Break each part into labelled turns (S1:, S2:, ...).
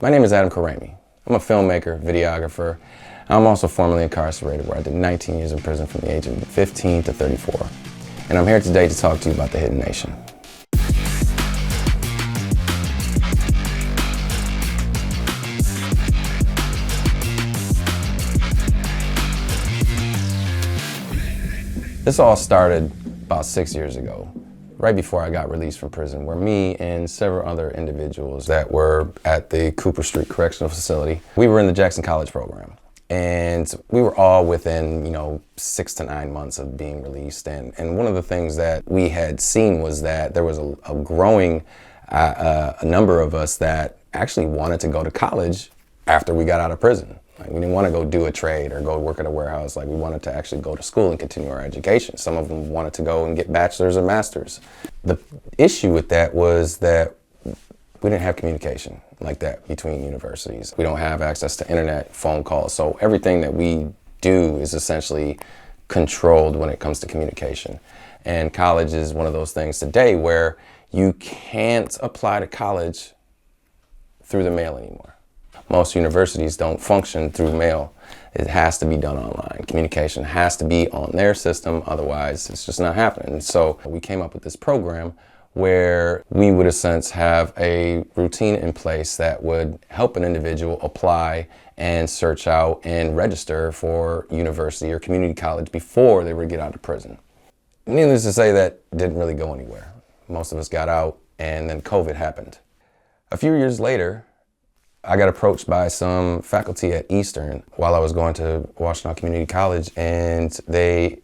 S1: My name is Adam Karami. I'm a filmmaker, videographer. I'm also formerly incarcerated, where I did 19 years in prison from the age of 15 to 34. And I'm here today to talk to you about the Hidden Nation. This all started about 6 years ago, right before I got released from prison, where me and several other individuals that were at the Cooper Street Correctional Facility, we were in the Jackson College program. And we were all within, 6 to 9 months of being released. And one of the things that we had seen was that there was a growing number of us that actually wanted to go to college after we got out of prison. Like, we didn't want to go do a trade or go work at a warehouse. Like, we wanted to actually go to school and continue our education. Some of them wanted to go and get bachelor's or master's. The issue with that was that we didn't have communication like that between universities. We don't have access to internet, phone calls. So everything that we do is essentially controlled when it comes to communication. And college is one of those things today where you can't apply to college through the mail anymore. Most universities don't function through mail. It has to be done online. Communication has to be on their system, otherwise it's just not happening. So we came up with this program where we would, in a sense, have a routine in place that would help an individual apply and search out and register for university or community college before they would get out of prison. Needless to say, that didn't really go anywhere. Most of us got out, and then COVID happened. A few years later, I got approached by some faculty at Eastern while I was going to Washington Community College, and they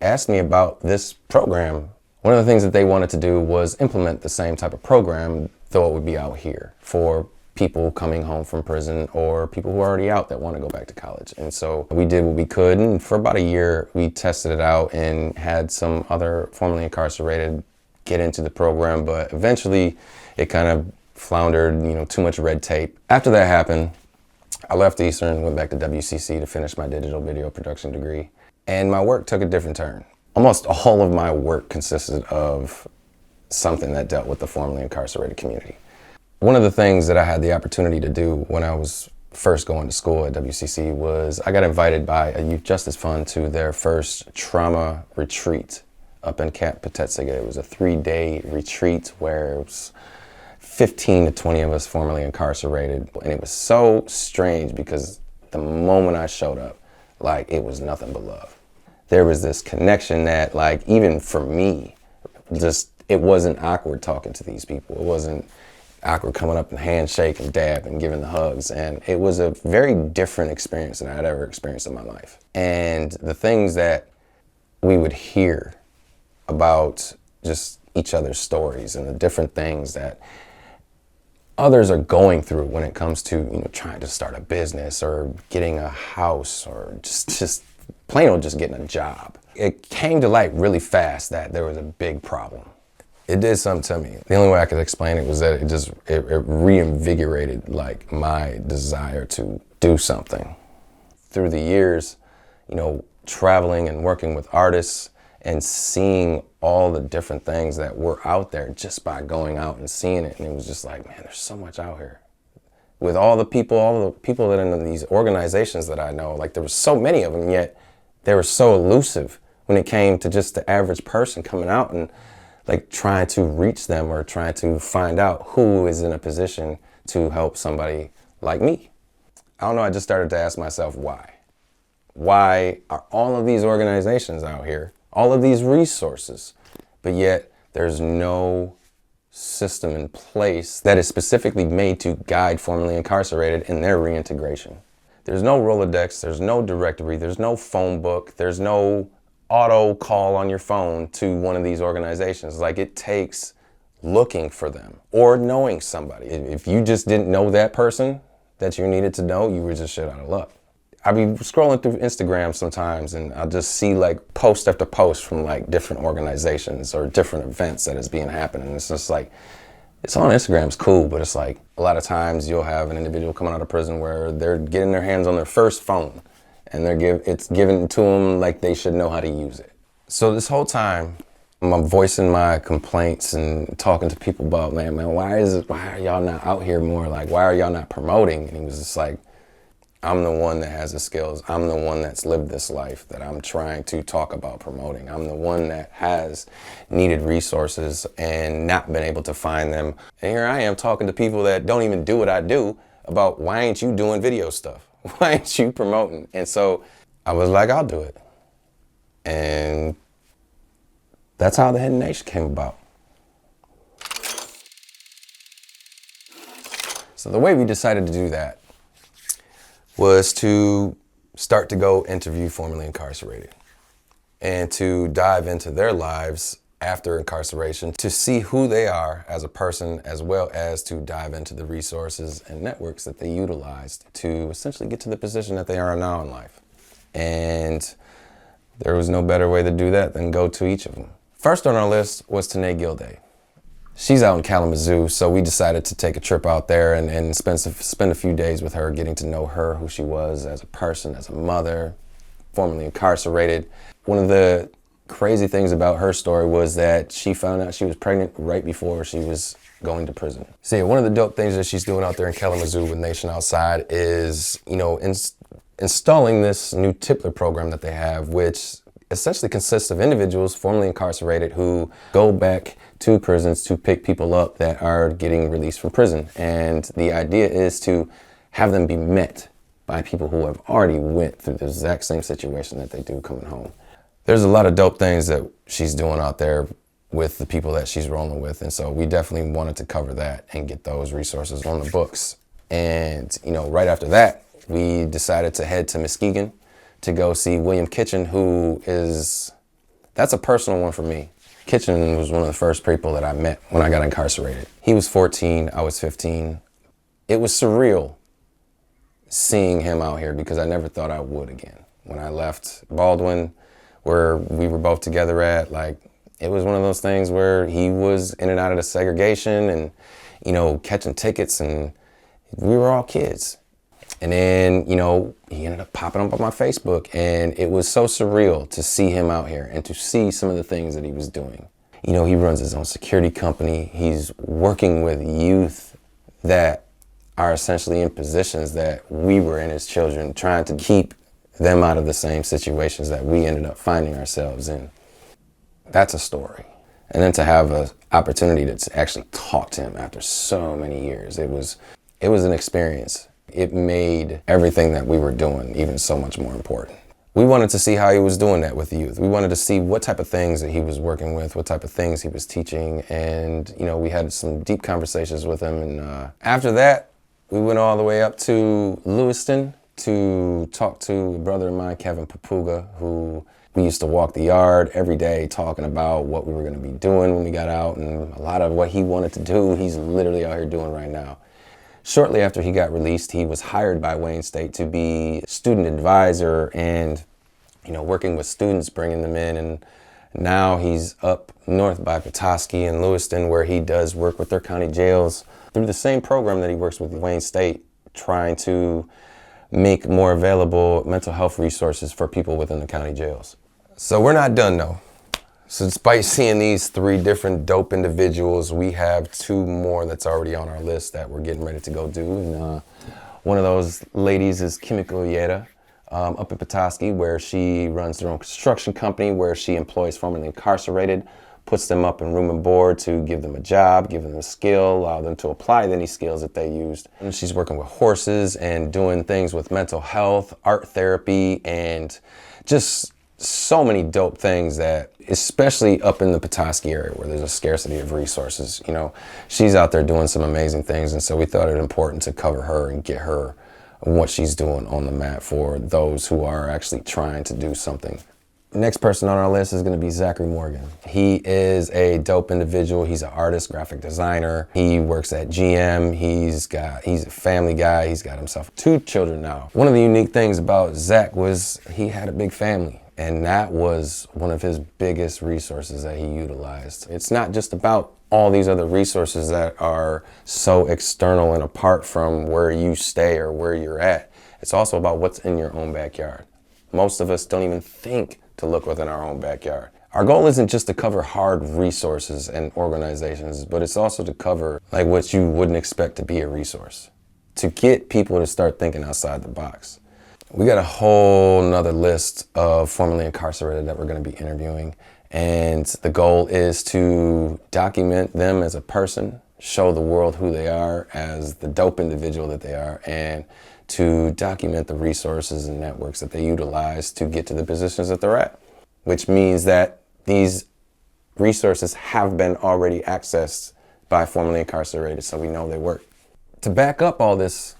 S1: asked me about this program. One of the things that they wanted to do was implement the same type of program, though it would be out here for people coming home from prison or people who are already out that want to go back to college. And so we did what we could, and for about a year we tested it out and had some other formerly incarcerated get into the program, but eventually it kind of floundered, too much red tape. After that happened, I left Eastern, went back to WCC to finish my digital video production degree, and my work took a different turn. Almost all of my work consisted of something that dealt with the formerly incarcerated community. One of the things that I had the opportunity to do when I was first going to school at WCC was I got invited by a youth justice fund to their first trauma retreat up in Camp Petsega. It was a 3-day retreat where it was 15 to 20 of us formerly incarcerated. And it was so strange because the moment I showed up, it was nothing but love. There was this connection that, even for me, it wasn't awkward talking to these people. It wasn't awkward coming up and handshake and dab and giving the hugs. And it was a very different experience than I'd ever experienced in my life. And the things that we would hear about just each other's stories and the different things that others are going through when it comes to, trying to start a business or getting a house or just plain old just getting a job. It came to light really fast that there was a big problem. It did something to me. The only way I could explain it was that it reinvigorated my desire to do something. Through the years, traveling and working with artists and seeing all the different things that were out there just by going out and seeing it. And it was just man, there's so much out here. With all the people that are in these organizations that I know, there were so many of them, yet they were so elusive when it came to just the average person coming out and trying to reach them or trying to find out who is in a position to help somebody like me. I don't know, I just started to ask myself why. Why are all of these organizations out here, all of these resources, but yet there's no system in place that is specifically made to guide formerly incarcerated in their reintegration? There's no Rolodex, there's no directory, there's no phone book, there's no auto call on your phone to one of these organizations. It takes looking for them or knowing somebody. If you just didn't know that person that you needed to know, you were just shit out of luck. I'll be scrolling through Instagram sometimes and I'll just see post after post from different organizations or different events that is being happening. And it's just it's on Instagram, it's cool, but it's a lot of times you'll have an individual coming out of prison where they're getting their hands on their first phone and it's given to them like they should know how to use it. So this whole time, I'm voicing my complaints and talking to people about, man, why are y'all not out here more? Like, why are y'all not promoting? And he was just like, I'm the one that has the skills. I'm the one that's lived this life that I'm trying to talk about promoting. I'm the one that has needed resources and not been able to find them. And here I am talking to people that don't even do what I do about, why ain't you doing video stuff? Why ain't you promoting? And so I was like, I'll do it. And that's how the Hidden Nation came about. So the way we decided to do that was to start to go interview formerly incarcerated and to dive into their lives after incarceration to see who they are as a person, as well as to dive into the resources and networks that they utilized to essentially get to the position that they are now in life. And there was no better way to do that than go to each of them. First on our list was Tanae Gilday. She's out in Kalamazoo, so we decided to take a trip out there and spend a few days with her, getting to know her, who she was as a person, as a mother, formerly incarcerated. One of the crazy things about her story was that she found out she was pregnant right before she was going to prison. See, one of the dope things that she's doing out there in Kalamazoo with Nation Outside is, installing this new Tippler program that they have, which essentially consists of individuals formerly incarcerated who go back to prisons to pick people up that are getting released from prison. And the idea is to have them be met by people who have already went through the exact same situation that they do coming home. There's a lot of dope things that she's doing out there with the people that she's rolling with. And so we definitely wanted to cover that and get those resources on the books. And, right after that, we decided to head to Muskegon to go see William Kitchen, that's a personal one for me. Kitchen was one of the first people that I met when I got incarcerated. He was 14, I was 15. It was surreal seeing him out here because I never thought I would again. When I left Baldwin, where we were both together at, it was one of those things where he was in and out of the segregation and, catching tickets, and we were all kids. And then, he ended up popping up on my Facebook, and it was so surreal to see him out here and to see some of the things that he was doing. He runs his own security company. He's working with youth that are essentially in positions that we were in as children, trying to keep them out of the same situations that we ended up finding ourselves in. That's a story. And then to have an opportunity to actually talk to him after so many years, it was an experience. It made everything that we were doing even so much more important. We wanted to see how he was doing that with the youth. We wanted to see what type of things that he was working with, what type of things he was teaching. And, we had some deep conversations with him. And after that, we went all the way up to Lewiston to talk to a brother of mine, Kevin Papuga, who we used to walk the yard every day talking about what we were going to be doing when we got out. And a lot of what he wanted to do, he's literally out here doing right now. Shortly after he got released, he was hired by Wayne State to be student advisor and, working with students, bringing them in. And now he's up north by Petoskey and Lewiston, where he does work with their county jails through the same program that he works with Wayne State, trying to make more available mental health resources for people within the county jails. So we're not done though. So despite seeing these 3 different dope individuals, we have 2 more that's already on our list that we're getting ready to go do. And one of those ladies is Kimiko Yeda up in Petoskey, where she runs her own construction company, where she employs formerly incarcerated, puts them up in room and board to give them a job, give them a skill, allow them to apply any skills that they used. And she's working with horses and doing things with mental health, art therapy, and just so many dope things that, especially up in the Petoskey area where there's a scarcity of resources, she's out there doing some amazing things. And so we thought it important to cover her and get her and what she's doing on the map for those who are actually trying to do something. Next person on our list is going to be Zachary Morgan. He is a dope individual. He's an artist, graphic designer. He works at GM. He's a family guy. He's got himself 2 children now. One of the unique things about Zach was he had a big family. And that was one of his biggest resources that he utilized. It's not just about all these other resources that are so external and apart from where you stay or where you're at. It's also about what's in your own backyard. Most of us don't even think to look within our own backyard. Our goal isn't just to cover hard resources and organizations, but it's also to cover like what you wouldn't expect to be a resource, to get people to start thinking outside the box. We got a whole nother list of formerly incarcerated that we're going to be interviewing, and the goal is to document them as a person, show the world who they are as the dope individual that they are, and to document the resources and networks that they utilize to get to the positions that they're at, which means that these resources have been already accessed by formerly incarcerated, so we know they work. To back up all this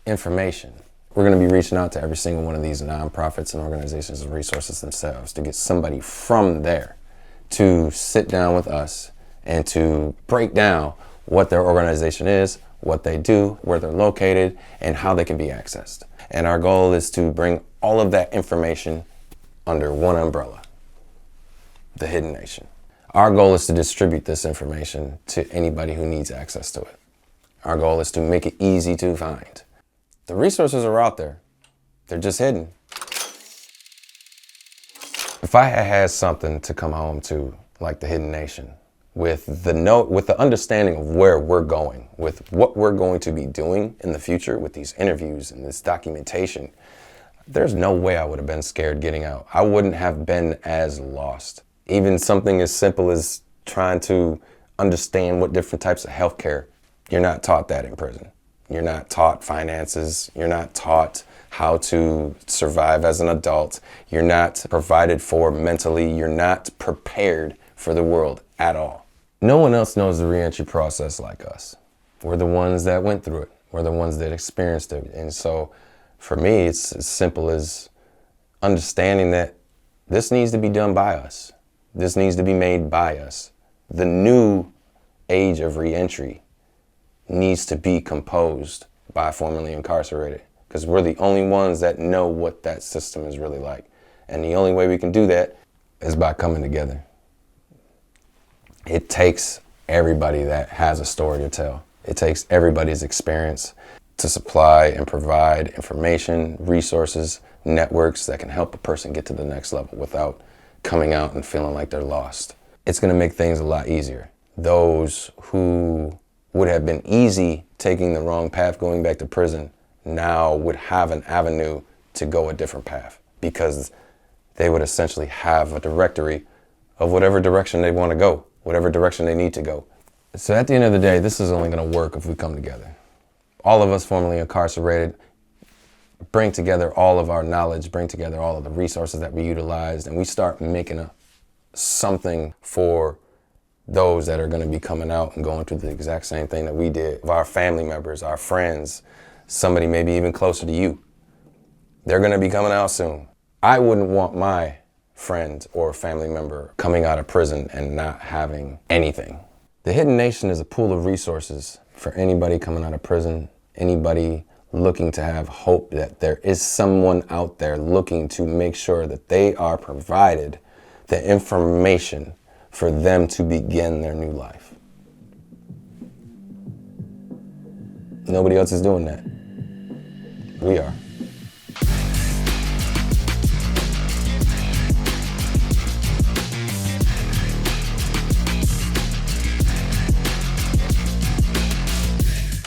S1: information, we're going to be reaching out to every single one of these nonprofits and organizations and resources themselves to get somebody from there to sit down with us and to break down what their organization is, what they do, where they're located, and how they can be accessed. And our goal is to bring all of that information under one umbrella, the Hidden Nation. Our goal is to distribute this information to anybody who needs access to it. Our goal is to make it easy to find. The resources are out there. They're just hidden. If I had something to come home to, like the Hidden Nation, with the understanding of where we're going, with what we're going to be doing in the future with these interviews and this documentation, there's no way I would have been scared getting out. I wouldn't have been as lost. Even something as simple as trying to understand what different types of healthcare, you're not taught that in prison. You're not taught finances. You're not taught how to survive as an adult. You're not provided for mentally. You're not prepared for the world at all. No one else knows the reentry process like us. We're the ones that went through it. We're the ones that experienced it. And so for me, it's as simple as understanding that this needs to be done by us. This needs to be made by us. The new age of reentry needs to be composed by formerly incarcerated, because we're the only ones that know what that system is really like. And the only way we can do that is by coming together. It takes everybody that has a story to tell. It takes everybody's experience to supply and provide information, resources, networks that can help a person get to the next level without coming out and feeling like they're lost. It's going to make things a lot easier. Those who would have been easy taking the wrong path going back to prison now would have an avenue to go a different path, because they would essentially have a directory of whatever direction they want to go, whatever direction they need to go. So at the end of the day, this is only going to work if we come together. All of us formerly incarcerated bring together all of our knowledge, bring together all of the resources that we utilized, and we start making something for those that are going to be coming out and going through the exact same thing that we did. Our family members, our friends, somebody maybe even closer to you. They're going to be coming out soon. I wouldn't want my friend or family member coming out of prison and not having anything. The Hidden Nation is a pool of resources for anybody coming out of prison, anybody looking to have hope that there is someone out there looking to make sure that they are provided the information for them to begin their new life. Nobody else is doing that. We are.